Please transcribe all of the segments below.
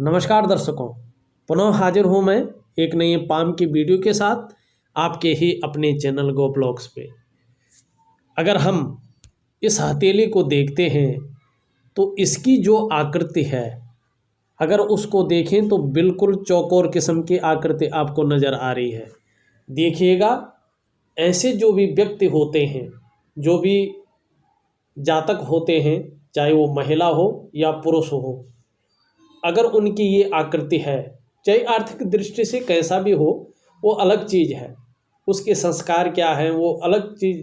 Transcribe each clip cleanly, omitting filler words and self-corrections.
नमस्कार दर्शकों, पुनः हाजिर हूँ मैं एक नई पाम की वीडियो के साथ आपके ही अपने चैनल गो ब्लॉग्स पे। अगर हम इस हथेली को देखते हैं तो इसकी जो आकृति है, अगर उसको देखें तो बिल्कुल चौकोर किस्म की आकृति आपको नज़र आ रही है। देखिएगा, ऐसे जो भी व्यक्ति होते हैं, जो भी जातक होते हैं, चाहे वो महिला हो या पुरुष हो, अगर उनकी ये आकृति है, चाहे आर्थिक दृष्टि से कैसा भी हो, वो अलग चीज़ है। उसके संस्कार क्या हैं वो अलग चीज़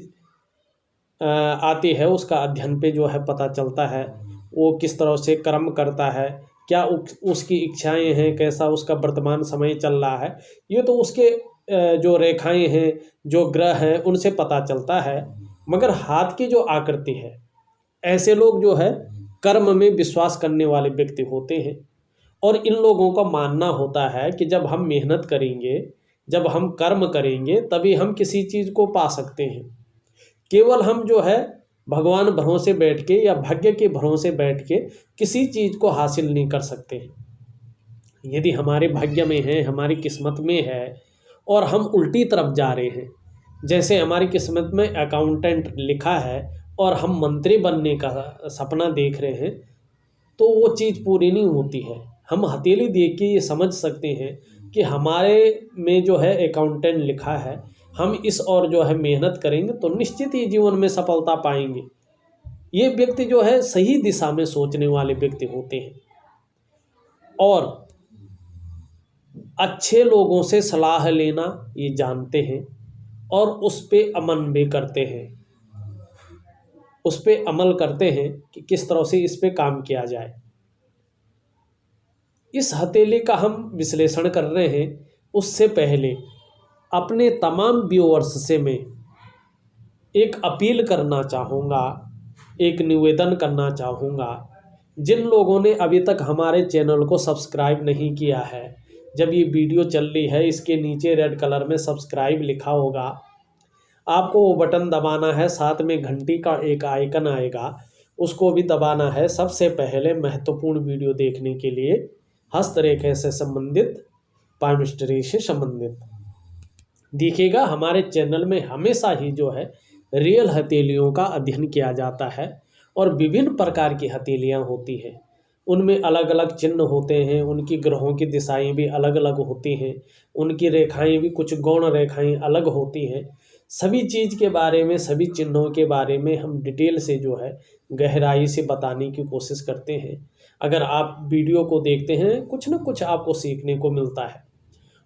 आती है। उसका अध्ययन पे जो है पता चलता है वो किस तरह से कर्म करता है, क्या उसकी इच्छाएं हैं, कैसा उसका वर्तमान समय चल रहा है। ये तो उसके जो रेखाएं हैं, जो ग्रह हैं, उनसे पता चलता है। मगर हाथ की जो आकृति है, ऐसे लोग जो है कर्म में विश्वास करने वाले व्यक्ति होते हैं। और इन लोगों का मानना होता है कि जब हम मेहनत करेंगे, जब हम कर्म करेंगे, तभी हम किसी चीज़ को पा सकते हैं। केवल हम जो है भगवान भरोसे बैठ के या भाग्य के भरोसे बैठ के किसी चीज़ को हासिल नहीं कर सकते हैं। यदि हमारे भाग्य में है, हमारी किस्मत में है और हम उल्टी तरफ जा रहे हैं, जैसे हमारी किस्मत में अकाउंटेंट लिखा है और हम मंत्री बनने का सपना देख रहे हैं, तो वो चीज़ पूरी नहीं होती है। हम हथेली देख के ये समझ सकते हैं कि हमारे में जो है अकाउंटेंट लिखा है, हम इस और जो है मेहनत करेंगे तो निश्चित ही जीवन में सफलता पाएंगे। ये व्यक्ति जो है सही दिशा में सोचने वाले व्यक्ति होते हैं और अच्छे लोगों से सलाह लेना ये जानते हैं और उस पे अमल भी करते हैं। उस पे अमल करते हैं कि किस तरह से इस पे काम किया जाए। इस हथेली का हम विश्लेषण कर रहे हैं, उससे पहले अपने तमाम व्यूअर्स से मैं एक अपील करना चाहूँगा, एक निवेदन करना चाहूँगा। जिन लोगों ने अभी तक हमारे चैनल को सब्सक्राइब नहीं किया है, जब ये वीडियो चल रही है इसके नीचे रेड कलर में सब्सक्राइब लिखा होगा, आपको वो बटन दबाना है। साथ में घंटी का एक आइकन आएगा, उसको भी दबाना है। सबसे पहले महत्वपूर्ण वीडियो देखने के लिए, हस्तरेखा से संबंधित, पामिस्ट्री से संबंधित देखिएगा। हमारे चैनल में हमेशा ही जो है रियल हथेलियों का अध्ययन किया जाता है और विभिन्न प्रकार की हथेलियाँ होती हैं। उनमें अलग अलग चिन्ह होते हैं, उनकी ग्रहों की दिशाएं भी अलग अलग होती हैं, उनकी रेखाएं भी कुछ गौण रेखाएं अलग होती हैं। सभी चीज़ के बारे में, सभी चिन्हों के बारे में हम डिटेल से जो है गहराई से बताने की कोशिश करते हैं। अगर आप वीडियो को देखते हैं, कुछ ना कुछ आपको सीखने को मिलता है।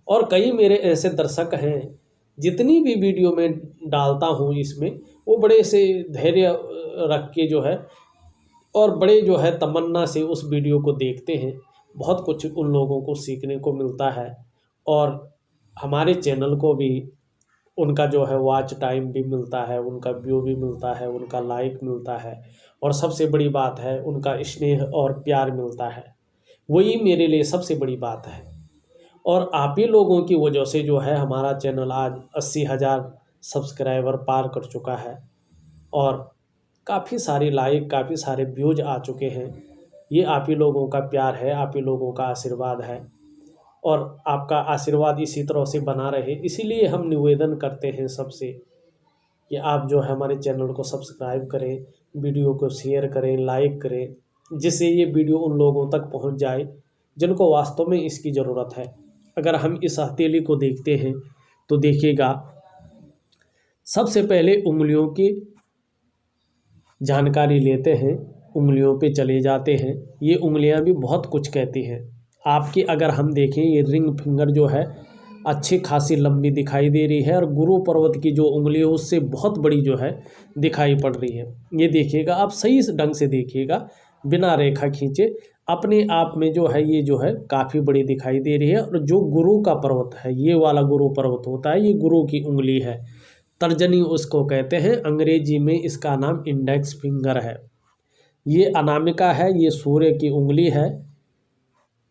और कई मेरे ऐसे दर्शक हैं, जितनी भी वीडियो में डालता हूँ इसमें, वो बड़े से धैर्य रख के जो है और बड़े जो है तमन्ना से उस वीडियो को देखते हैं। बहुत कुछ उन लोगों को सीखने को मिलता है और हमारे चैनल को भी उनका जो है वॉच टाइम भी मिलता है, उनका व्यू भी मिलता है, उनका लाइक मिलता है और सबसे बड़ी बात है उनका स्नेह और प्यार मिलता है। वही मेरे लिए सबसे बड़ी बात है। और आप ही लोगों की वजह से जो है हमारा चैनल आज 80,000 सब्सक्राइबर पार कर चुका है और काफ़ी सारी लाइक, काफ़ी सारे व्यूज आ चुके हैं। ये आप ही लोगों का प्यार है, आप ही लोगों का आशीर्वाद है और आपका आशीर्वाद इसी तरह से बना रहे। इसीलिए हम निवेदन करते हैं सबसे कि आप जो है हमारे चैनल को सब्सक्राइब करें, वीडियो को शेयर करें, लाइक करें, जिससे ये वीडियो उन लोगों तक पहुंच जाए जिनको वास्तव में इसकी ज़रूरत है। अगर हम इस हथेली को देखते हैं तो देखिएगा, सबसे पहले उंगलियों की जानकारी लेते हैं, उंगलियों पे चले जाते हैं। ये उंगलियां भी बहुत कुछ कहती हैं आपकी। अगर हम देखें, ये रिंग फिंगर जो है अच्छी खासी लंबी दिखाई दे रही है और गुरु पर्वत की जो उंगली है उससे बहुत बड़ी जो है दिखाई पड़ रही है। ये देखिएगा, आप सही ढंग से देखिएगा, बिना रेखा खींचे अपने आप में जो है ये जो है काफ़ी बड़ी दिखाई दे रही है। और जो गुरु का पर्वत है, ये वाला गुरु पर्वत होता है, ये गुरु की उंगली है, तर्जनी उसको कहते हैं। अंग्रेजी में इसका नाम इंडेक्स फिंगर है। ये अनामिका है, ये सूर्य की उंगली है।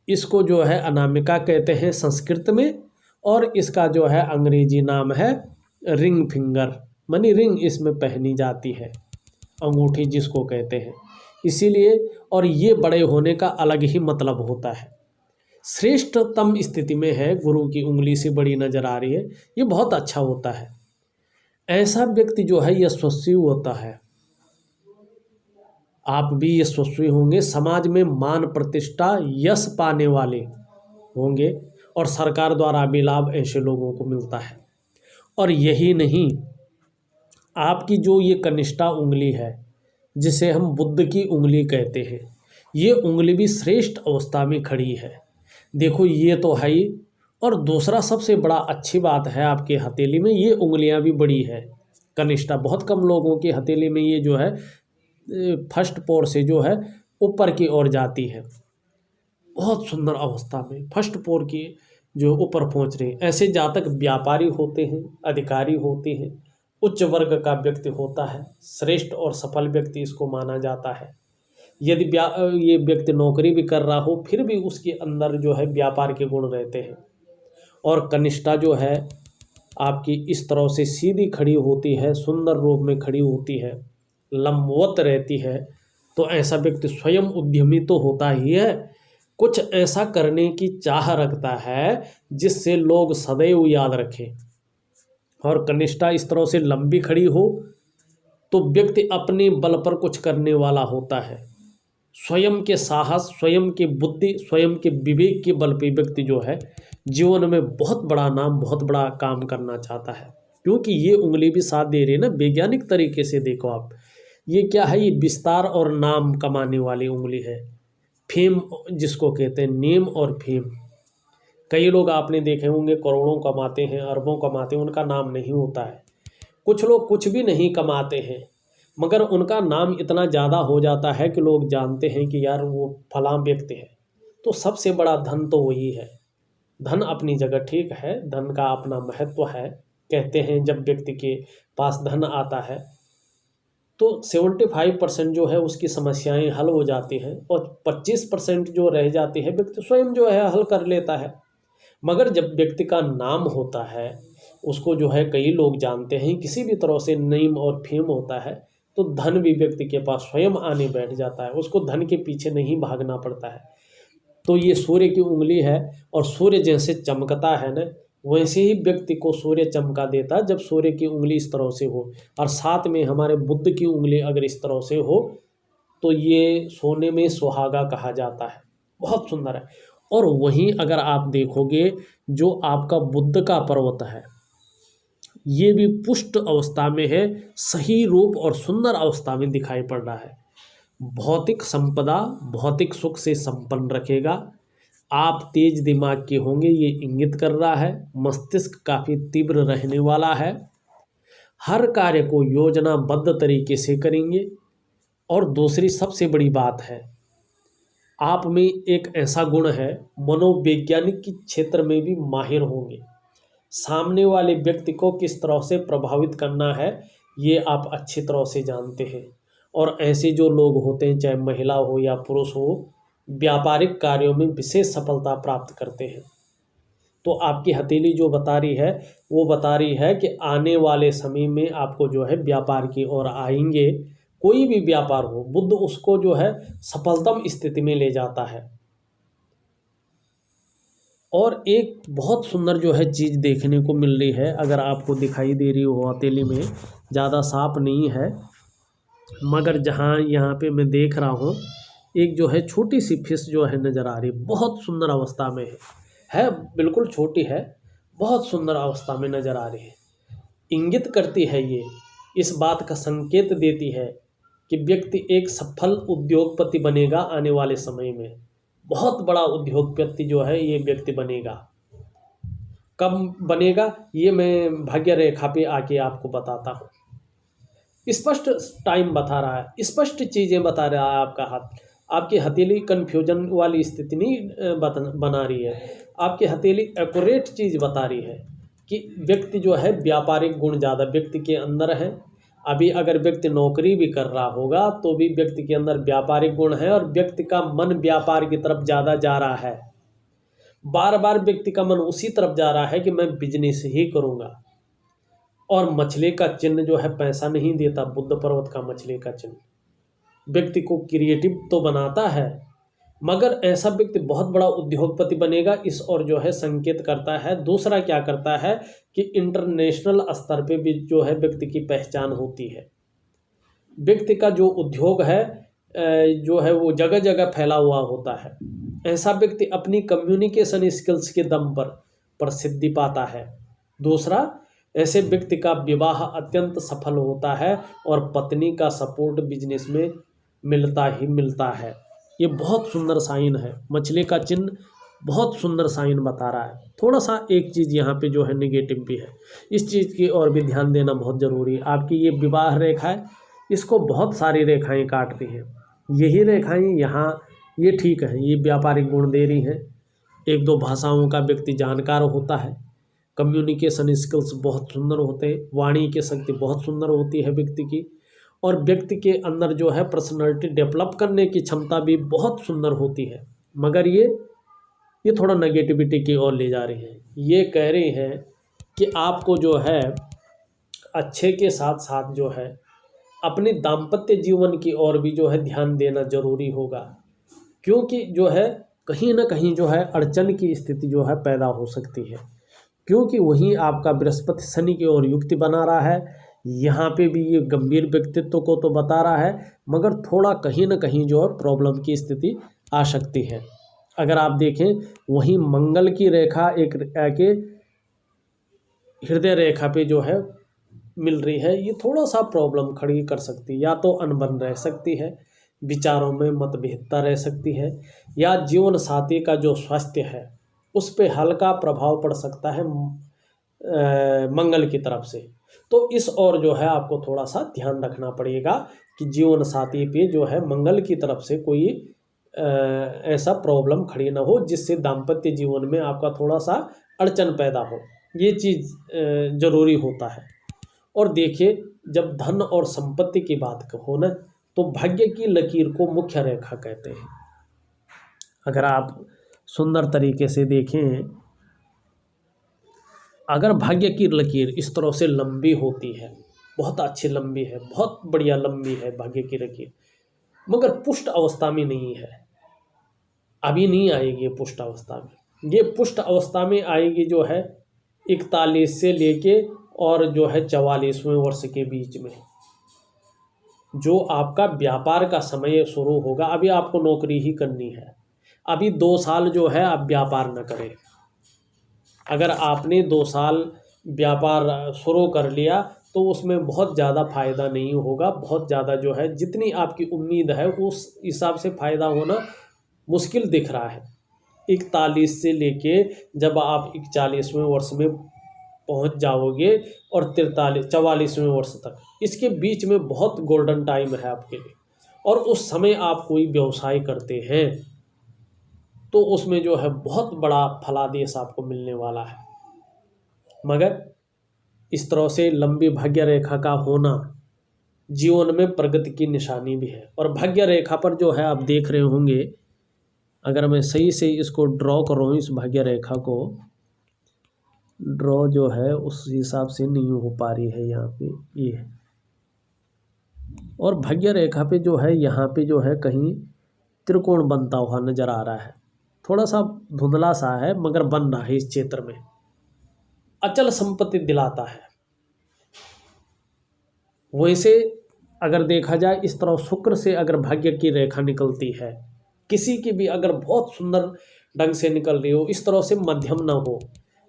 इसको जो है अनामिका कहते हैं संस्कृत में और इसका जो है अंग्रेजी नाम है रिंग फिंगर, मानी रिंग इसमें पहनी जाती है, अंगूठी जिसको कहते हैं। इसीलिए, और ये बड़े होने का अलग ही मतलब होता है। श्रेष्ठतम स्थिति में है, गुरु की उंगली से बड़ी नजर आ रही है, ये बहुत अच्छा होता है। ऐसा व्यक्ति जो है यशस्वी होता है। आप भी यशस्वी होंगे, समाज में मान प्रतिष्ठा यश पाने वाले होंगे और सरकार द्वारा भी लाभ ऐसे लोगों को मिलता है। और यही नहीं, आपकी जो ये कनिष्ठा उंगली है जिसे हम बुद्ध की उंगली कहते हैं, ये उंगली भी श्रेष्ठ अवस्था में खड़ी है। देखो ये तो है ही। और दूसरा सबसे बड़ा अच्छी बात है, आपके हथेली में ये उंगलियां भी बड़ी है। कनिष्ठा बहुत कम लोगों की हथेली में ये जो है फर्स्ट पोर से जो है ऊपर की ओर जाती है, बहुत सुंदर अवस्था में फर्स्ट पोर की जो ऊपर पहुंच रहे हैं। ऐसे जातक व्यापारी होते हैं, अधिकारी होते हैं, उच्च वर्ग का व्यक्ति होता है, श्रेष्ठ और सफल व्यक्ति इसको माना जाता है। यदि ये व्यक्ति नौकरी भी कर रहा हो फिर भी उसके अंदर जो है व्यापार के गुण रहते हैं। और कनिष्ठा जो है आपकी इस तरह से सीधी खड़ी होती है, सुंदर रूप में खड़ी होती है, लंबवत रहती है, तो ऐसा व्यक्ति स्वयं उद्यमी तो होता ही है, कुछ ऐसा करने की चाह रखता है जिससे लोग सदैव याद रखें। और कनिष्ठा इस तरह से लंबी खड़ी हो तो व्यक्ति अपने बल पर कुछ करने वाला होता है। स्वयं के साहस, स्वयं की बुद्धि, स्वयं के विवेक के बल पे व्यक्ति जो है जीवन में बहुत बड़ा नाम, बहुत बड़ा काम करना चाहता है। क्योंकि ये उंगली भी साथ दे रही है ना, वैज्ञानिक तरीके से देखो आप, ये क्या है, ये विस्तार और नाम कमाने वाली उंगली है। फेम जिसको कहते हैं, नेम और फेम। कई लोग आपने देखे होंगे करोड़ों कमाते हैं, अरबों कमाते हैं, उनका नाम नहीं होता है। कुछ लोग कुछ भी नहीं कमाते हैं मगर उनका नाम इतना ज़्यादा हो जाता है कि लोग जानते हैं कि यार वो फलां व्यक्ति है। तो सबसे बड़ा धन तो वही है। धन अपनी जगह ठीक है, धन का अपना महत्व है। कहते हैं जब व्यक्ति के पास धन आता है तो 75% जो है उसकी समस्याएं हल हो जाती हैं और 25% जो रह जाती है व्यक्ति स्वयं जो है हल कर लेता है। मगर जब व्यक्ति का नाम होता है, उसको जो है कई लोग जानते हैं, किसी भी तरह से नेम और फेम होता है, तो धन भी व्यक्ति के पास स्वयं आने बैठ जाता है, उसको धन के पीछे नहीं भागना पड़ता है। तो ये सूर्य की उंगली है और सूर्य जैसे चमकता है ना, वैसे ही व्यक्ति को सूर्य चमका देता है जब सूर्य की उंगली इस तरह से हो। और साथ में हमारे बुद्ध की उंगली अगर इस तरह से हो तो ये सोने में सुहागा कहा जाता है, बहुत सुंदर है। और वहीं अगर आप देखोगे जो आपका बुद्ध का पर्वत है, ये भी पुष्ट अवस्था में है, सही रूप और सुंदर अवस्था में दिखाई पड़ रहा है। भौतिक संपदा, भौतिक सुख से संपन्न रखेगा। आप तेज दिमाग के होंगे, ये इंगित कर रहा है। मस्तिष्क काफ़ी तीव्र रहने वाला है। हर कार्य को योजनाबद्ध तरीके से करेंगे। और दूसरी सबसे बड़ी बात है, आप में एक ऐसा गुण है, मनोवैज्ञानिक के क्षेत्र में भी माहिर होंगे। सामने वाले व्यक्ति को किस तरह से प्रभावित करना है ये आप अच्छी तरह से जानते हैं। और ऐसे जो लोग होते हैं, चाहे महिला हो या पुरुष हो, व्यापारिक कार्यों में विशेष सफलता प्राप्त करते हैं। तो आपकी हथेली जो बता रही है वो बता रही है कि आने वाले समय में आपको जो है व्यापार की ओर आएंगे। कोई भी व्यापार हो, बुद्ध उसको जो है सफलतम स्थिति में ले जाता है। और एक बहुत सुंदर जो है चीज़ देखने को मिल रही है, अगर आपको दिखाई दे रही हो हथेली में, ज़्यादा साफ नहीं है मगर जहाँ यहाँ पे मैं देख रहा हूँ, एक जो है छोटी सी फिश जो है नज़र आ रही, बहुत सुंदर अवस्था में है, बिल्कुल छोटी है, बहुत सुंदर अवस्था में नज़र आ रही है। इंगित करती है, ये इस बात का संकेत देती है कि व्यक्ति एक सफल उद्योगपति बनेगा आने वाले समय में। बहुत बड़ा उद्योगपति जो है ये व्यक्ति बनेगा। कब बनेगा ये मैं भाग्य रेखा पे आके आपको बताता हूँ। स्पष्ट टाइम बता रहा है, स्पष्ट चीज़ें बता रहा है आपका हाथ। आपकी हथेली कन्फ्यूजन वाली स्थिति नहीं बना रही है, आपकी हथेली एक्यूरेट चीज़ बता रही है कि व्यक्ति जो है व्यापारिक गुण ज़्यादा व्यक्ति के अंदर है। अभी अगर व्यक्ति नौकरी भी कर रहा होगा तो भी व्यक्ति के अंदर व्यापारिक गुण है और व्यक्ति का मन व्यापार की तरफ ज़्यादा जा रहा है। बार बार व्यक्ति का मन उसी तरफ जा रहा है कि मैं बिजनेस ही करूँगा। और मछली का चिन्ह जो है पैसा नहीं देता, बुद्ध पर्वत का मछली का चिन्ह व्यक्ति को क्रिएटिव तो बनाता है मगर ऐसा व्यक्ति बहुत बड़ा उद्योगपति बनेगा, इस ओर जो है संकेत करता है। दूसरा क्या करता है कि इंटरनेशनल स्तर पे भी जो है व्यक्ति की पहचान होती है। व्यक्ति का जो उद्योग है जो है वो जगह जगह फैला हुआ होता है। ऐसा व्यक्ति अपनी कम्युनिकेशन स्किल्स के दम पर प्रसिद्धि पाता है। दूसरा, ऐसे व्यक्ति का विवाह अत्यंत सफल होता है और पत्नी का सपोर्ट बिजनेस में मिलता ही मिलता है। ये बहुत सुंदर साइन है, मछली का चिन्ह बहुत सुंदर साइन बता रहा है। थोड़ा सा एक चीज़ यहाँ पे जो है नेगेटिव भी है, इस चीज़ की और भी ध्यान देना बहुत ज़रूरी है। आपकी ये विवाह रेखा है, इसको बहुत सारी रेखाएं काटती हैं। यही रेखाएं यहाँ ये ठीक है, ये व्यापारिक गुण दे रही हैं। एक दो भाषाओं का व्यक्ति जानकार होता है, कम्युनिकेशन स्किल्स बहुत सुंदर होते हैं, वाणी की शक्ति बहुत सुंदर होती है व्यक्ति की, और व्यक्ति के अंदर जो है पर्सनालिटी डेवलप करने की क्षमता भी बहुत सुंदर होती है। मगर ये थोड़ा नेगेटिविटी की ओर ले जा रही है। ये कह रही हैं कि आपको जो है अच्छे के साथ साथ जो है अपने दाम्पत्य जीवन की ओर भी जो है ध्यान देना जरूरी होगा, क्योंकि जो है कहीं ना कहीं जो है अड़चन की स्थिति जो है पैदा हो सकती है, क्योंकि वहीं आपका बृहस्पति शनि की ओर युक्ति बना रहा है। यहाँ पे भी ये गंभीर व्यक्तित्व को तो बता रहा है, मगर थोड़ा कहीं ना कहीं जो है प्रॉब्लम की स्थिति आ सकती है। अगर आप देखें वहीं मंगल की रेखा एक के हृदय रेखा पे जो है मिल रही है, ये थोड़ा सा प्रॉब्लम खड़ी कर सकती है। या तो अनबन रह सकती है, विचारों में मतभेदता रह सकती है, या जीवन साथी का जो स्वास्थ्य है उस पे हल्का प्रभाव पड़ सकता है मंगल की तरफ से। तो इस ओर जो है आपको थोड़ा सा ध्यान रखना पड़ेगा कि जीवन साथी पे जो है मंगल की तरफ से कोई ऐसा प्रॉब्लम खड़ी ना हो जिससे दाम्पत्य जीवन में आपका थोड़ा सा अड़चन पैदा हो। ये चीज़ ज़रूरी होता है। और देखिए, जब धन और संपत्ति की बात हो ना, तो भाग्य की लकीर को मुख्य रेखा कहते हैं। अगर आप सुंदर तरीके से देखें, अगर भाग्य की लकीर इस तरह से लंबी होती है, बहुत अच्छी लंबी है, बहुत बढ़िया लंबी है भाग्य की लकीर, मगर पुष्ट अवस्था में नहीं है, अभी नहीं आएगी पुष्ट अवस्था में। ये पुष्ट अवस्था में आएगी जो है 41 से लेके और जो है 44वें वर्ष के बीच में, जो आपका व्यापार का समय शुरू होगा। अभी आपको नौकरी ही करनी है, अभी 2 साल जो है आप व्यापार न करें। अगर आपने 2 साल व्यापार शुरू कर लिया तो उसमें बहुत ज़्यादा फ़ायदा नहीं होगा। बहुत ज़्यादा जो है जितनी आपकी उम्मीद है उस हिसाब से फ़ायदा होना मुश्किल दिख रहा है। 41 से लेके जब आप 41वें वर्ष में पहुंच जाओगे और 44वें वर्ष तक, इसके बीच में बहुत गोल्डन टाइम है आपके लिए। और उस समय आप कोई व्यवसाय करते हैं तो उसमें जो है बहुत बड़ा फलादेश आपको मिलने वाला है। मगर इस तरह से लंबी भाग्य रेखा का होना जीवन में प्रगति की निशानी भी है। और भाग्य रेखा पर जो है आप देख रहे होंगे, अगर मैं सही से इसको ड्रॉ कर रहा हूँ, इस भाग्य रेखा को ड्रॉ जो है उस हिसाब से नहीं हो पा रही है यहाँ पे ये। और भाग्य रेखा पे जो है यहाँ पे जो है कहीं त्रिकोण बनता हुआ नजर आ रहा है, थोड़ा सा धुंधला सा है मगर बन रहा है। इस क्षेत्र में अचल संपत्ति दिलाता है। वैसे अगर देखा जाए इस तरह शुक्र से अगर भाग्य की रेखा निकलती है, किसी की भी अगर बहुत सुंदर ढंग से निकल रही हो, इस तरह से मध्यम ना हो,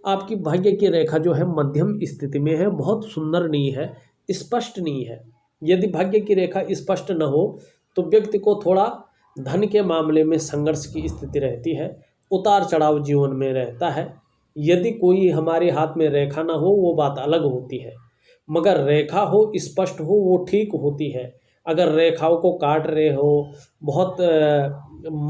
आपकी भाग्य की रेखा जो है मध्यम स्थिति में है, बहुत सुंदर नहीं है, स्पष्ट नहीं है। यदि भाग्य की रेखा स्पष्ट न हो तो व्यक्ति को थोड़ा धन के मामले में संघर्ष की स्थिति रहती है, उतार चढ़ाव जीवन में रहता है। यदि कोई हमारे हाथ में रेखा ना हो वो बात अलग होती है, मगर रेखा हो, स्पष्ट हो, वो ठीक होती है। अगर रेखाओं को काट रहे हो, बहुत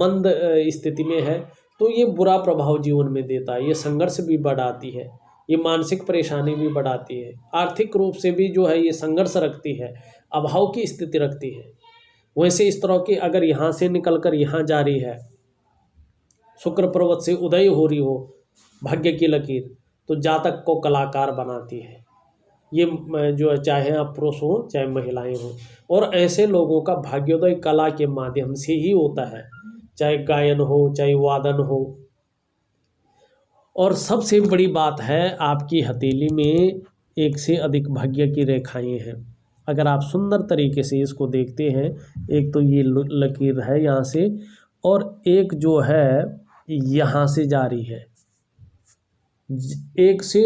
मंद स्थिति में है, तो ये बुरा प्रभाव जीवन में देता है। ये संघर्ष भी बढ़ाती है, ये मानसिक परेशानी भी बढ़ाती है, आर्थिक रूप से भी जो है ये संघर्ष रखती है, अभाव की स्थिति रखती है। वैसे इस तरह की अगर यहाँ से निकल कर यहाँ जा रही है, शुक्र पर्वत से उदय हो रही हो भाग्य की लकीर, तो जातक को कलाकार बनाती है। ये जो है चाहे आप पुरुष हो चाहे महिलाएं हो, और ऐसे लोगों का भाग्योदय कला के माध्यम से ही होता है। चाहे गायन हो, चाहे वादन हो। और सबसे बड़ी बात है, आपकी हथेली में एक से अधिक भाग्य की रेखाएं हैं। अगर आप सुंदर तरीके से इसको देखते हैं, एक तो ये लकीर है यहाँ से, और एक जो है यहाँ से जारी है। एक से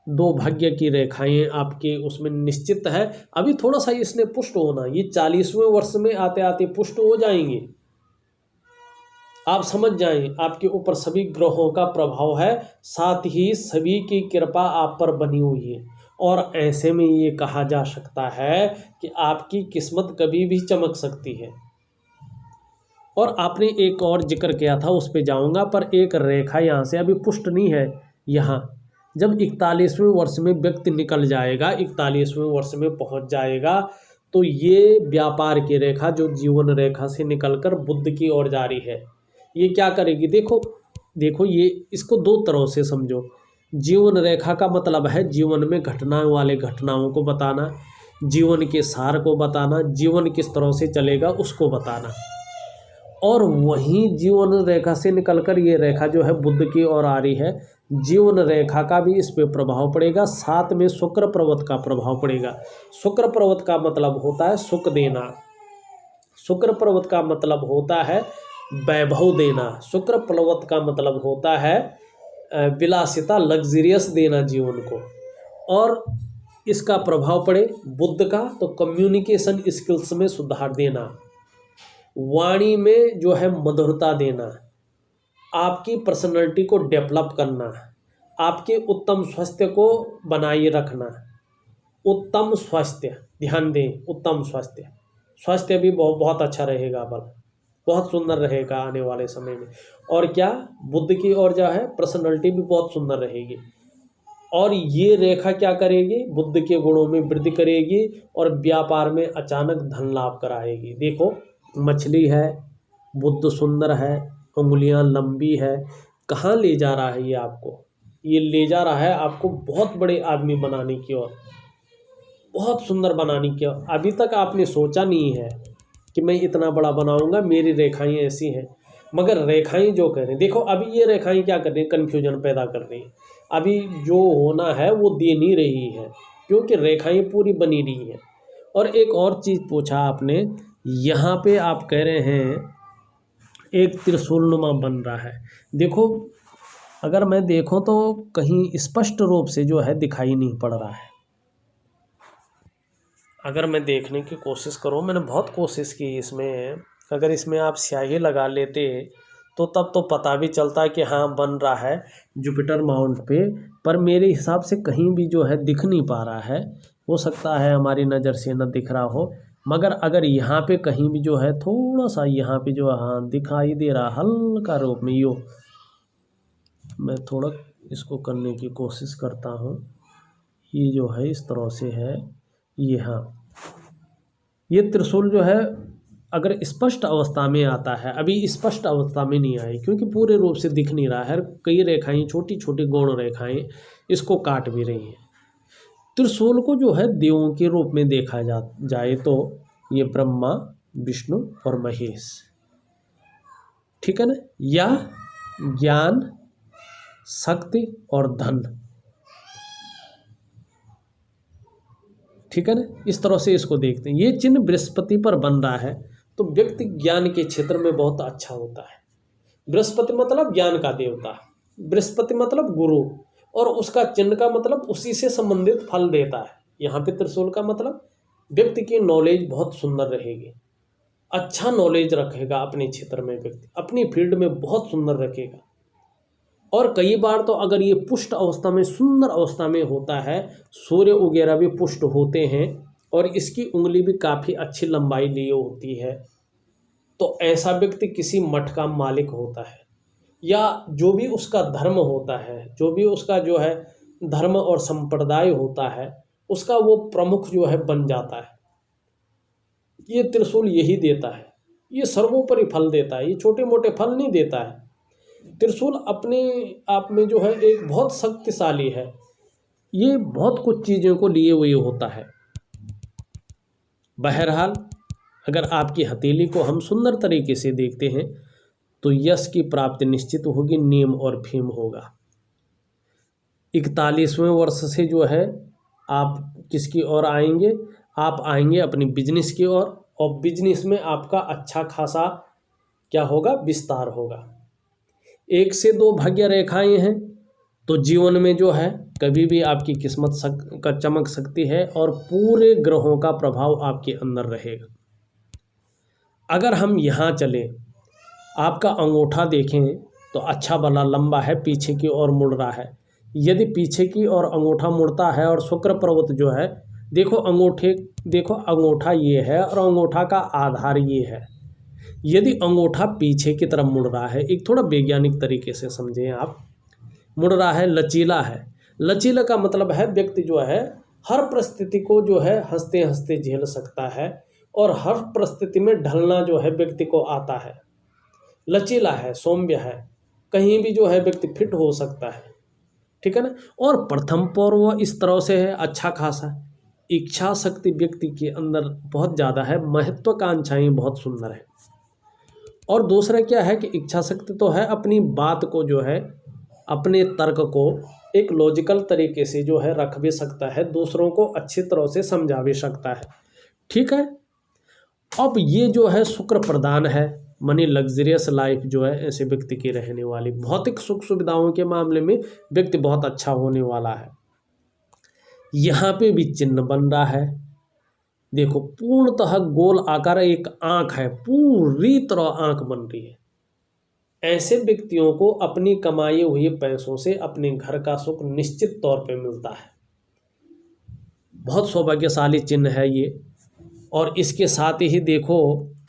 दो भाग्य की रेखाएं आपके उसमें निश्चित है। अभी थोड़ा सा इसने पुष्ट होना, ये 40वें वर्ष में आते आते पुष्ट हो जाएंगे। आप समझ जाएं, आपके ऊपर सभी ग्रहों का प्रभाव है, साथ ही सभी की कृपा आप पर बनी हुई है। और ऐसे में ये कहा जा सकता है कि आपकी किस्मत कभी भी चमक सकती है। और आपने एक और जिक्र किया था, उस पे जाऊंगा, पर एक रेखा यहाँ से अभी पुष्ट नहीं है। यहाँ जब 41वें वर्ष में व्यक्ति निकल जाएगा, 41वें वर्ष में पहुँच जाएगा, तो ये व्यापार की रेखा जो जीवन रेखा से निकलकर बुध की ओर जा रही है, ये क्या करेगी? देखो ये इसको दो तरह से समझो। जीवन रेखा का मतलब है जीवन में घटना वाले घटनाओं को बताना, जीवन के सार को बताना, जीवन किस तरह से चलेगा उसको बताना। और वहीं जीवन रेखा से निकलकर ये रेखा जो है बुध की ओर आ रही है, जीवन रेखा का भी इस पे प्रभाव पड़ेगा, साथ में शुक्र पर्वत का प्रभाव पड़ेगा। शुक्र पर्वत का मतलब होता है सुख देना, शुक्र पर्वत का मतलब होता है वैभव देना, शुक्र पर्वत का मतलब होता है विलासिता, लग्जरियस देना जीवन को। और इसका प्रभाव पड़े बुध का तो कम्युनिकेशन स्किल्स में सुधार देना, वाणी में जो है मधुरता देना, आपकी पर्सनैलिटी को डेवलप करना, आपके उत्तम स्वास्थ्य को बनाए रखना। उत्तम स्वास्थ्य, ध्यान दें, उत्तम स्वास्थ्य, स्वास्थ्य भी बहुत अच्छा रहेगा, बल बहुत सुंदर रहेगा आने वाले समय में। और क्या, बुध की ओर जो है पर्सनैलिटी भी बहुत सुंदर रहेगी। और ये रेखा क्या करेगी? बुध के गुणों में वृद्धि करेगी और व्यापार में अचानक धन लाभ कराएगी। देखो मछली है, बुध सुंदर है, उंगलियां लंबी है, कहाँ ले जा रहा है ये आपको? ये ले जा रहा है आपको बहुत बड़े आदमी बनाने की ओर, बहुत सुंदर बनाने की ओर। अभी तक आपने सोचा नहीं है कि मैं इतना बड़ा बनाऊंगा, मेरी रेखाएं ऐसी हैं, मगर रेखाएं जो कह रहे हैं, देखो अभी ये रेखाएं क्या कर रही हैं? कन्फ्यूजन पैदा कर रही हैं। अभी जो होना है वो दे नहीं रही है, क्योंकि रेखाएं पूरी बनी रही हैं। और एक और चीज़ पूछा आपने, यहाँ पे आप कह रहे हैं एक त्रिशूलनुमा बन रहा है। देखो अगर मैं देखूं तो कहीं स्पष्ट रूप से जो है दिखाई नहीं पड़ रहा है। अगर मैं देखने की कोशिश करूं, मैंने बहुत कोशिश की इसमें, अगर इसमें आप स्याही लगा लेते तो तब तो पता भी चलता है कि हाँ बन रहा है जुपिटर माउंट पे, पर मेरे हिसाब से कहीं भी जो है दिख नहीं पा रहा है। हो सकता है हमारी नज़र से न दिख रहा हो, मगर अगर यहाँ पे कहीं भी जो है थोड़ा सा यहाँ पे जो हाँ दिखाई दे रहा हल्का रूप में, यो मैं थोड़ा इसको करने की कोशिश करता हूँ। ये जो है इस तरह से है, ये हाँ, ये त्रिशूल जो है अगर स्पष्ट अवस्था में आता है, अभी स्पष्ट अवस्था में नहीं आई क्योंकि पूरे रूप से दिख नहीं रहा है। कई रेखाएं, छोटी छोटी गौण रेखाएं इसको काट भी रही हैं। त्रिशूल को जो है देवों के रूप में देखा जाए तो ये ब्रह्मा, विष्णु और महेश, ठीक है ना, या ज्ञान, शक्ति और धन, ठीक है ना, इस तरह से इसको देखते हैं। ये चिन्ह बृहस्पति पर बन रहा है तो व्यक्ति ज्ञान के क्षेत्र में बहुत अच्छा होता है। बृहस्पति मतलब ज्ञान का देवता, बृहस्पति मतलब गुरु, और उसका चिन्ह का मतलब उसी से संबंधित फल देता है। यहाँ पे त्रिशूल का मतलब व्यक्ति की नॉलेज बहुत सुंदर रहेगी, अच्छा नॉलेज रखेगा अपने क्षेत्र में, व्यक्ति अपनी फील्ड में बहुत सुंदर रखेगा। और कई बार तो अगर ये पुष्ट अवस्था में, सुंदर अवस्था में होता है, सूर्य वगैरह भी पुष्ट होते हैं और इसकी उंगली भी काफ़ी अच्छी लंबाई लिए होती है, तो ऐसा व्यक्ति किसी मठ का मालिक होता है, या जो भी उसका धर्म होता है, जो भी उसका जो है धर्म और संप्रदाय होता है, उसका वो प्रमुख जो है बन जाता है। ये त्रिशूल यही देता है, ये सर्वोपरि फल देता है, ये छोटे मोटे फल नहीं देता है। त्रिशूल अपने आप में जो है एक बहुत शक्तिशाली है, ये बहुत कुछ चीज़ों को लिए हुए होता है। बहरहाल अगर आपकी हथेली को हम सुंदर तरीके से देखते हैं तो यश की प्राप्ति निश्चित होगी, नेम और फेम होगा। 41वें वर्ष से जो है आप किसकी ओर आएंगे, आप आएंगे अपनी बिजनेस की ओर, और बिजनेस में आपका अच्छा खासा क्या होगा, विस्तार होगा। 1 से 2 भाग्य रेखाएं हैं तो जीवन में जो है कभी भी आपकी किस्मत का चमक सकती है और पूरे ग्रहों का प्रभाव आपके अंदर रहेगा। अगर हम यहाँ चलें, आपका अंगूठा देखें तो अच्छा भला लंबा है, पीछे की ओर मुड़ रहा है। यदि पीछे की ओर अंगूठा मुड़ता है और शुक्र पर्वत जो है, देखो अंगूठा ये है और अंगूठा का आधार ये है। यदि अंगूठा पीछे की तरफ मुड़ रहा है, एक थोड़ा वैज्ञानिक तरीके से समझें आप, मुड़ रहा है, लचीला है। लचीला का मतलब है व्यक्ति जो है हर परिस्थिति को जो है हंसते हंसते झेल सकता है और हर परिस्थिति में ढलना जो है व्यक्ति को आता है। लचीला है, सौम्य है, कहीं भी जो है व्यक्ति फिट हो सकता है, ठीक है ना। और प्रथम पर्व इस तरह से है अच्छा खासा, इच्छा शक्ति व्यक्ति के अंदर बहुत ज़्यादा है, महत्वाकांक्षाएं बहुत सुंदर है। और दूसरा क्या है कि इच्छा शक्ति तो है, अपनी बात को जो है, अपने तर्क को एक लॉजिकल तरीके से जो है रख भी सकता है, दूसरों को अच्छी तरह से समझा भी सकता है, ठीक है। अब ये जो है शुक्र प्रदान है, मनी लग्जरियस लाइफ जो है ऐसे व्यक्ति की रहने वाली, भौतिक सुख सुविधाओं के मामले में व्यक्ति बहुत अच्छा होने वाला है। यहाँ पे भी चिन्ह बन रहा है, देखो पूर्णतः गोल आकार एक आंख है, पूरी तरह आंख बन रही है। ऐसे व्यक्तियों को अपनी कमाई हुई पैसों से अपने घर का सुख निश्चित तौर पे मिलता है। बहुत सौभाग्यशाली चिन्ह है ये। और इसके साथ ही देखो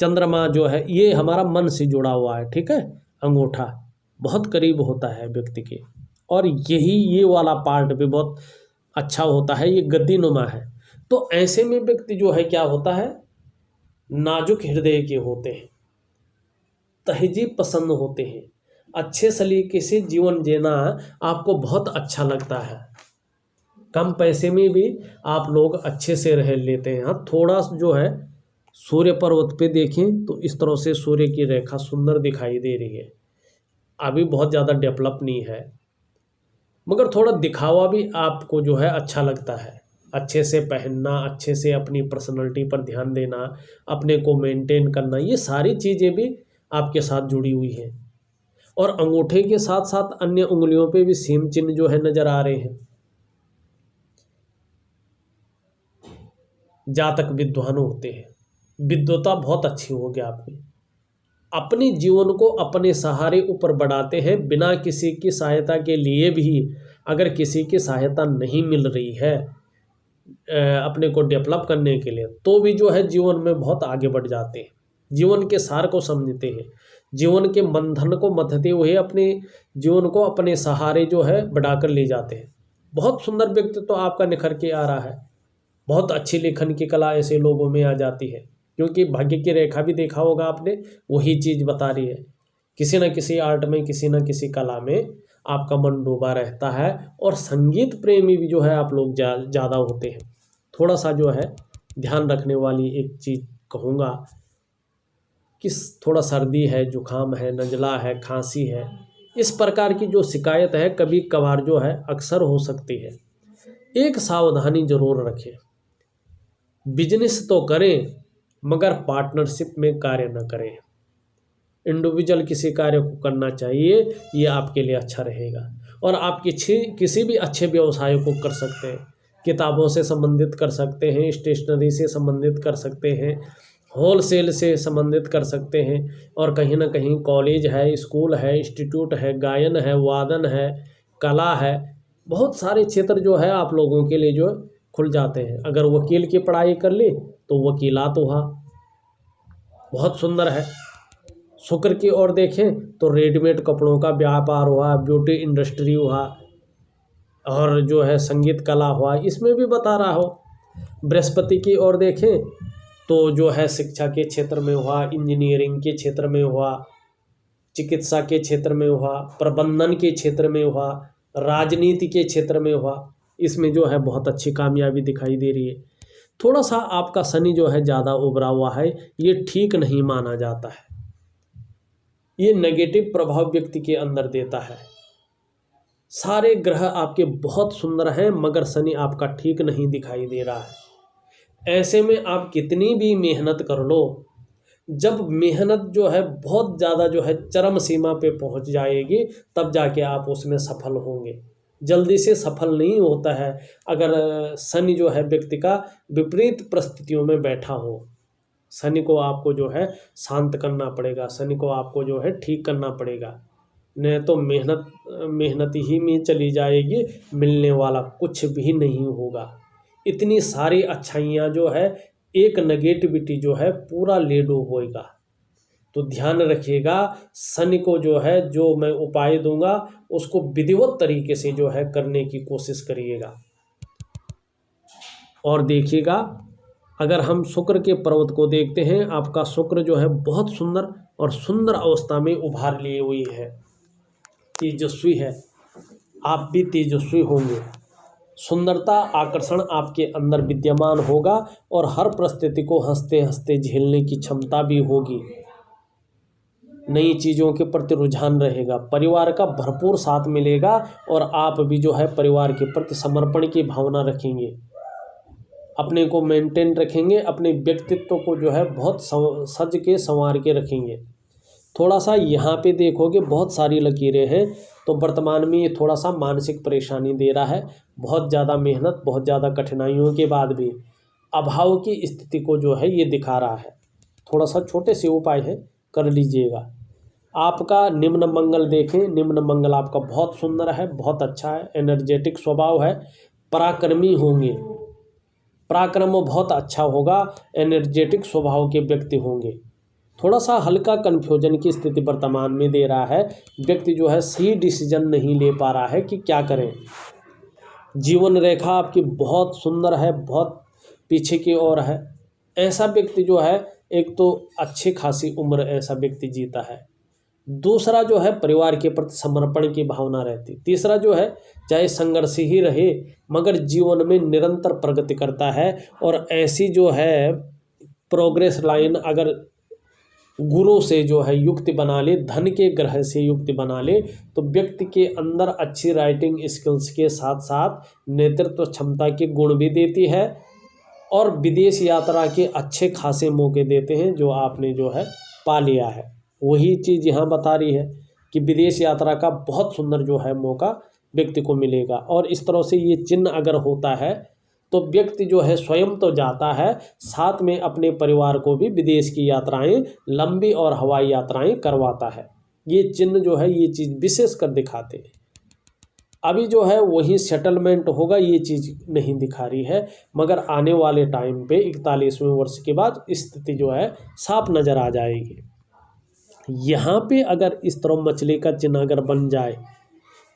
चंद्रमा जो है ये हमारा मन से जुड़ा हुआ है, ठीक है। अंगूठा बहुत करीब होता है व्यक्ति के, और यही ये वाला पार्ट भी बहुत अच्छा होता है, ये गद्दीनुमा है। तो ऐसे में व्यक्ति जो है क्या होता है, नाजुक हृदय के होते हैं, तहजीब पसंद होते हैं, अच्छे सलीके से जीवन जीना आपको बहुत अच्छा लगता है। कम पैसे में भी आप लोग अच्छे से रह लेते हैं। हाँ, थोड़ा जो है सूर्य पर्वत पे देखें तो इस तरह से सूर्य की रेखा सुंदर दिखाई दे रही है। अभी बहुत ज़्यादा डेवलप नहीं है, मगर थोड़ा दिखावा भी आपको जो है अच्छा लगता है। अच्छे से पहनना, अच्छे से अपनी पर्सनैलिटी पर ध्यान देना, अपने को मेंटेन करना, ये सारी चीज़ें भी आपके साथ जुड़ी हुई हैं। और अंगूठे के साथ साथ अन्य उंगलियों पे भी सेम चिन्ह जो है नज़र आ रहे हैं। जातक विद्वान होते हैं, विद्वता बहुत अच्छी होगी आपकी, अपने जीवन को अपने सहारे ऊपर बढ़ाते हैं बिना किसी की सहायता के लिए भी। अगर किसी की सहायता नहीं मिल रही है अपने को डेवलप करने के लिए, तो भी जो है जीवन में बहुत आगे बढ़ जाते हैं, जीवन के सार को समझते हैं, जीवन के बंधन को मथते हुए अपने जीवन को अपने सहारे जो है बढ़ाकर ले जाते हैं। बहुत सुंदर व्यक्तित्व तो आपका निखर के आ रहा है, बहुत अच्छी लेखन की कला ऐसे लोगों में आ जाती है, क्योंकि भाग्य की रेखा भी देखा होगा आपने, वही चीज़ बता रही है। किसी न किसी आर्ट में, किसी न किसी कला में आपका मन डूबा रहता है। और संगीत प्रेमी भी जो है आप लोग ज़्यादा होते हैं। थोड़ा सा जो है ध्यान रखने वाली एक चीज़ कहूँगा कि थोड़ा सर्दी है, जुकाम है, नज़ला है, खांसी है, इस प्रकार की जो शिकायत है कभी कभार जो है अक्सर हो सकती है। एक सावधानी जरूर रखें, बिजनेस तो करें मगर पार्टनरशिप में कार्य न करें। इंडिविजुअल किसी कार्य को करना चाहिए, ये आपके लिए अच्छा रहेगा। और आप किसी भी अच्छे व्यवसाय को कर सकते हैं, किताबों से संबंधित कर सकते हैं, स्टेशनरी से संबंधित कर सकते हैं, होलसेल से संबंधित कर सकते हैं, और कहीं ना कहीं कॉलेज है, स्कूल है, इंस्टीट्यूट है, गायन है, वादन है, कला है, बहुत सारे क्षेत्र जो है आप लोगों के लिए जो खुल जाते हैं। अगर वकील की पढ़ाई कर ली तो वकीलात हुआ, बहुत सुंदर है। शुक्र की ओर देखें तो रेडीमेड कपड़ों का व्यापार हुआ, ब्यूटी इंडस्ट्री हुआ, और जो है संगीत कला हुआ, इसमें भी बता रहा हो। बृहस्पति की ओर देखें तो जो है शिक्षा के क्षेत्र में हुआ, इंजीनियरिंग के क्षेत्र में हुआ, चिकित्सा के क्षेत्र में हुआ, प्रबंधन के क्षेत्र में हुआ, राजनीति के क्षेत्र में हुआ, इसमें जो है बहुत अच्छी कामयाबी दिखाई दे रही है। थोड़ा सा आपका शनि जो है ज़्यादा उभरा हुआ है, ये ठीक नहीं माना जाता है। ये नेगेटिव प्रभाव व्यक्ति के अंदर देता है। सारे ग्रह आपके बहुत सुंदर हैं मगर शनि आपका ठीक नहीं दिखाई दे रहा है। ऐसे में आप कितनी भी मेहनत कर लो, जब मेहनत जो है बहुत ज़्यादा जो है चरम सीमा पे पहुंच जाएगी तब जाके आप उसमें सफल होंगे। जल्दी से सफल नहीं होता है अगर शनि जो है व्यक्ति का विपरीत परिस्थितियों में बैठा हो। शनि को आपको जो है शांत करना पड़ेगा, शनि को आपको जो है ठीक करना पड़ेगा, नहीं तो मेहनत ही में चली जाएगी, मिलने वाला कुछ भी नहीं होगा। इतनी सारी अच्छाइयाँ जो है एक नेगेटिविटी जो है पूरा ले डूबेगा। तो ध्यान रखिएगा, शनि को जो है जो मैं उपाय दूंगा उसको विधिवत तरीके से जो है करने की कोशिश करिएगा। और देखिएगा, अगर हम शुक्र के पर्वत को देखते हैं, आपका शुक्र जो है बहुत सुंदर और सुंदर अवस्था में उभार लिए हुई है, तेजस्वी है, आप भी तेजस्वी होंगे। सुंदरता आकर्षण आपके अंदर विद्यमान होगा और हर परिस्थिति को हंसते हंसते झेलने की क्षमता भी होगी। नई चीज़ों के प्रति रुझान रहेगा, परिवार का भरपूर साथ मिलेगा और आप भी जो है परिवार के प्रति समर्पण की भावना रखेंगे, अपने को मेंटेन रखेंगे, अपने व्यक्तित्व को जो है बहुत सज के संवार के रखेंगे। थोड़ा सा यहाँ पे देखोगे बहुत सारी लकीरें हैं, तो वर्तमान में ये थोड़ा सा मानसिक परेशानी दे रहा है। बहुत ज़्यादा मेहनत, बहुत ज़्यादा कठिनाइयों के बाद भी अभाव की स्थिति को जो है ये दिखा रहा है। थोड़ा सा छोटे से उपाय है, कर लीजिएगा। आपका निम्न मंगल देखें, निम्न मंगल आपका बहुत सुंदर है, बहुत अच्छा है, एनर्जेटिक स्वभाव है, पराक्रमी होंगे, पराक्रम बहुत अच्छा होगा, एनर्जेटिक स्वभाव के व्यक्ति होंगे। थोड़ा सा हल्का कन्फ्यूजन की स्थिति वर्तमान में दे रहा है, व्यक्ति जो है सही डिसीजन नहीं ले पा रहा है कि क्या करें। जीवन रेखा आपकी बहुत सुंदर है, बहुत पीछे की ओर है। ऐसा व्यक्ति जो है एक तो अच्छी खासी उम्र ऐसा व्यक्ति जीता है, दूसरा जो है परिवार के प्रति समर्पण की भावना रहती, तीसरा जो है चाहे संघर्ष ही रहे मगर जीवन में निरंतर प्रगति करता है। और ऐसी जो है प्रोग्रेस लाइन अगर गुरु से जो है युक्ति बना ले, धन के ग्रह से युक्ति बना ले, तो व्यक्ति के अंदर अच्छी राइटिंग स्किल्स के साथ साथ नेतृत्व क्षमता के गुण भी देती है और विदेश यात्रा के अच्छे खासे मौके देते हैं जो आपने जो है पा लिया है। वही चीज़ यहाँ बता रही है कि विदेश यात्रा का बहुत सुंदर जो है मौका व्यक्ति को मिलेगा। और इस तरह से ये चिन्ह अगर होता है तो व्यक्ति जो है स्वयं तो जाता है, साथ में अपने परिवार को भी विदेश की यात्राएं, लंबी और हवाई यात्राएं करवाता है। ये चिन्ह जो है ये चीज़ विशेष कर दिखाते हैं। अभी जो है वही सेटलमेंट होगा ये चीज़ नहीं दिखा रही है, मगर आने वाले टाइम पे 41वें वर्ष के बाद स्थिति जो है साफ नज़र आ जाएगी। यहाँ पे अगर इस तरह मछली का चिन्ह अगर बन जाए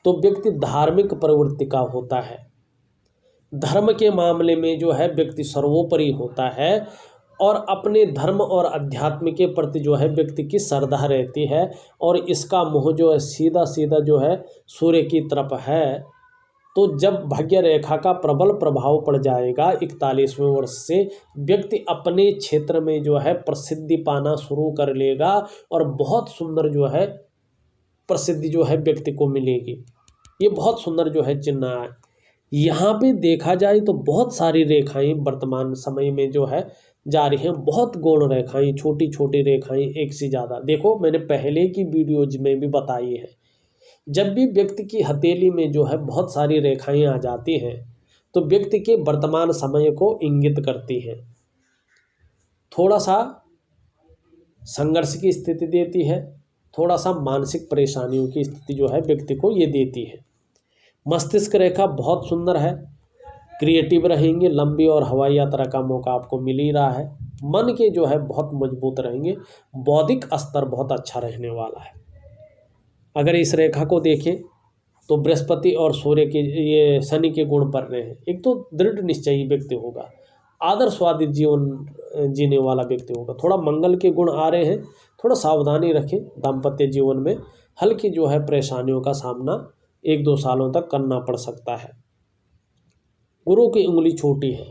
तो व्यक्ति धार्मिक प्रवृत्ति का होता है, धर्म के मामले में जो है व्यक्ति सर्वोपरि होता है और अपने धर्म और अध्यात्म के प्रति जो है व्यक्ति की श्रद्धा रहती है और इसका मुँह जो है सीधा सीधा जो है सूर्य की तरफ है। तो जब भाग्य रेखा का प्रबल प्रभाव पड़ जाएगा 41वें वर्ष से व्यक्ति अपने क्षेत्र में जो है प्रसिद्धि पाना शुरू कर लेगा और बहुत सुंदर जो है प्रसिद्धि जो है व्यक्ति को मिलेगी। ये बहुत सुंदर जो है चिन्ह है। यहाँ पे देखा जाए तो बहुत सारी रेखाएं वर्तमान समय में जो है जा रही हैं, बहुत गौण रेखाएं, छोटी छोटी रेखाएं, एक से ज़्यादा। देखो मैंने पहले की वीडियोज में भी बताई है, जब भी व्यक्ति की हथेली में जो है बहुत सारी रेखाएं आ जाती हैं तो व्यक्ति के वर्तमान समय को इंगित करती हैं, थोड़ा सा संघर्ष की स्थिति देती है, थोड़ा सा मानसिक परेशानियों की स्थिति जो है व्यक्ति को ये देती है। मस्तिष्क रेखा बहुत सुंदर है, क्रिएटिव रहेंगे, लंबी और हवाई यात्रा का मौका आपको मिल ही रहा है, मन के जो है बहुत मजबूत रहेंगे, बौद्धिक स्तर बहुत अच्छा रहने वाला है। अगर इस रेखा को देखें तो बृहस्पति और सूर्य के ये शनि के गुण पड़ रहे हैं। एक तो दृढ़ निश्चयी व्यक्ति होगा, आदर्शवादी जीवन जीने वाला व्यक्ति होगा, थोड़ा मंगल के गुण आ रहे हैं, थोड़ा सावधानी रखें। दाम्पत्य जीवन में हल्की जो है परेशानियों का सामना 1-2 सालों तक करना पड़ सकता है। गुरु की उंगली छोटी है,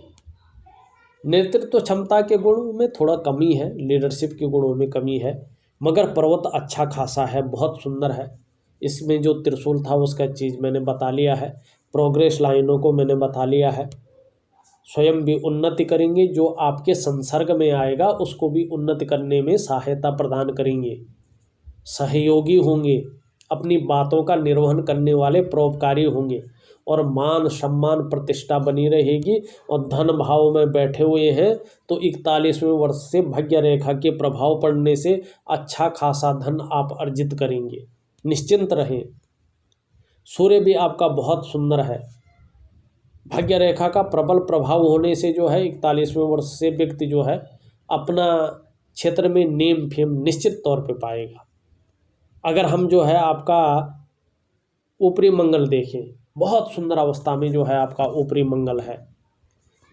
नेतृत्व क्षमता के गुणों में थोड़ा कमी है, लीडरशिप के गुणों में कमी है, मगर पर्वत अच्छा खासा है, बहुत सुंदर है। इसमें जो त्रिशूल था उसका चीज़ मैंने बता लिया है, प्रोग्रेस लाइनों को मैंने बता लिया है। स्वयं भी उन्नति करेंगे, जो आपके संसर्ग में आएगा उसको भी उन्नति करने में सहायता प्रदान करेंगे, सहयोगी होंगे, अपनी बातों का निर्वहन करने वाले परोपकारी होंगे, और मान सम्मान प्रतिष्ठा बनी रहेगी। और धन भाव में बैठे हुए हैं तो 41वें वर्ष से भाग्य रेखा के प्रभाव पड़ने से अच्छा खासा धन आप अर्जित करेंगे, निश्चिंत रहें। सूर्य भी आपका बहुत सुंदर है। भाग्य रेखा का प्रबल प्रभाव होने से जो है 41वें वर्ष से व्यक्ति जो है अपना क्षेत्र में नेम फेम निश्चित तौर पे पाएगा। अगर हम जो है आपका ऊपरी मंगल देखें, बहुत सुंदर अवस्था में जो है आपका ऊपरी मंगल है,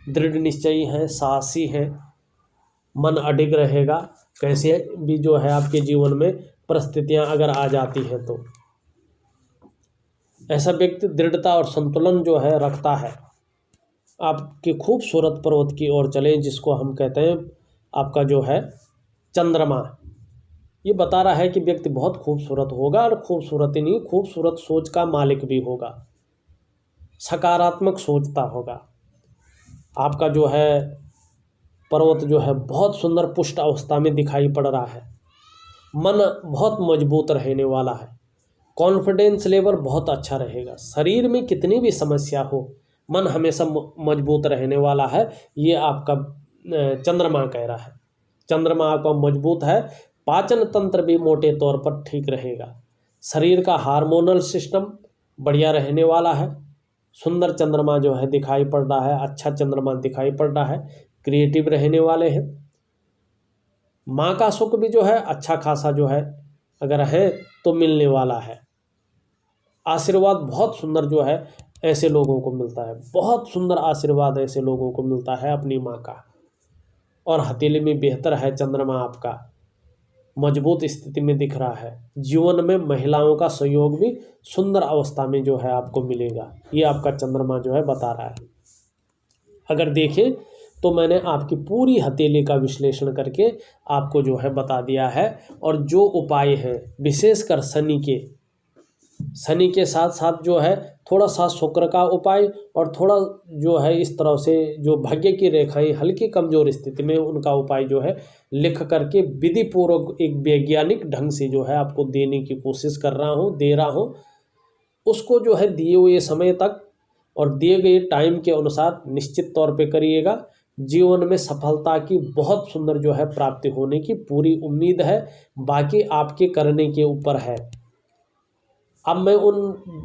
दृढ़ निश्चयी है, साहसी है, मन अडिग रहेगा। कैसे भी जो है आपके जीवन में परिस्थितियां अगर आ जाती हैं तो ऐसा व्यक्ति दृढ़ता और संतुलन जो है रखता है। आपके खूबसूरत पर्वत की ओर चलें, जिसको हम कहते हैं आपका जो है चंद्रमा। ये बता रहा है कि व्यक्ति बहुत खूबसूरत होगा, और खूबसूरत ही नहीं, खूबसूरत सोच का मालिक भी होगा, सकारात्मक सोचता होगा। आपका जो है पर्वत जो है बहुत सुंदर पुष्ट अवस्था में दिखाई पड़ रहा है। मन बहुत मजबूत रहने वाला है, कॉन्फिडेंस लेवल बहुत अच्छा रहेगा। शरीर में कितनी भी समस्या हो, मन हमेशा मजबूत रहने वाला है, ये आपका चंद्रमा कह रहा है। चंद्रमा आपका मजबूत है, पाचन तंत्र भी मोटे तौर पर ठीक रहेगा, शरीर का हार्मोनल सिस्टम बढ़िया रहने वाला है। सुंदर चंद्रमा जो है दिखाई पड़ रहा है, अच्छा चंद्रमा दिखाई पड़ रहा है, क्रिएटिव रहने वाले हैं। माँ का सुख भी जो है अच्छा खासा जो है अगर है तो मिलने वाला है। आशीर्वाद बहुत सुंदर जो है ऐसे लोगों को मिलता है, बहुत सुंदर आशीर्वाद ऐसे लोगों को मिलता है अपनी माँ का। और हथेली में बेहतर है चंद्रमा आपका, मजबूत स्थिति में दिख रहा है। जीवन में महिलाओं का सहयोग भी सुंदर अवस्था में जो है आपको मिलेगा, ये आपका चंद्रमा जो है बता रहा है। अगर देखें तो मैंने आपकी पूरी हथेली का विश्लेषण करके आपको जो है बता दिया है। और जो उपाय हैं विशेषकर शनि के साथ साथ जो है थोड़ा सा शुक्र का उपाय, और थोड़ा जो है इस तरह से जो भाग्य की रेखाएं हल्की कमजोर स्थिति में, उनका उपाय जो है लिख करके विधि पूर्वक एक वैज्ञानिक ढंग से जो है आपको देने की कोशिश कर रहा हूँ, दे रहा हूँ। उसको जो है दिए हुए समय तक और दिए गए टाइम के अनुसार निश्चित तौर पे करिएगा। जीवन में सफलता की बहुत सुंदर जो है प्राप्ति होने की पूरी उम्मीद है, बाकी आपके करने के ऊपर है। अब मैं उन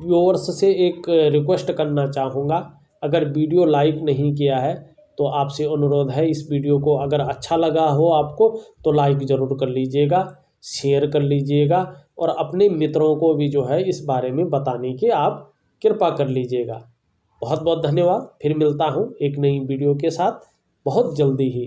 व्यूअर्स से एक रिक्वेस्ट करना चाहूँगा, अगर वीडियो लाइक नहीं किया है तो आपसे अनुरोध है, इस वीडियो को अगर अच्छा लगा हो आपको तो लाइक ज़रूर कर लीजिएगा, शेयर कर लीजिएगा, और अपने मित्रों को भी जो है इस बारे में बताने की आप कृपा कर लीजिएगा। बहुत बहुत धन्यवाद। फिर मिलता हूँ एक नई वीडियो के साथ बहुत जल्दी ही।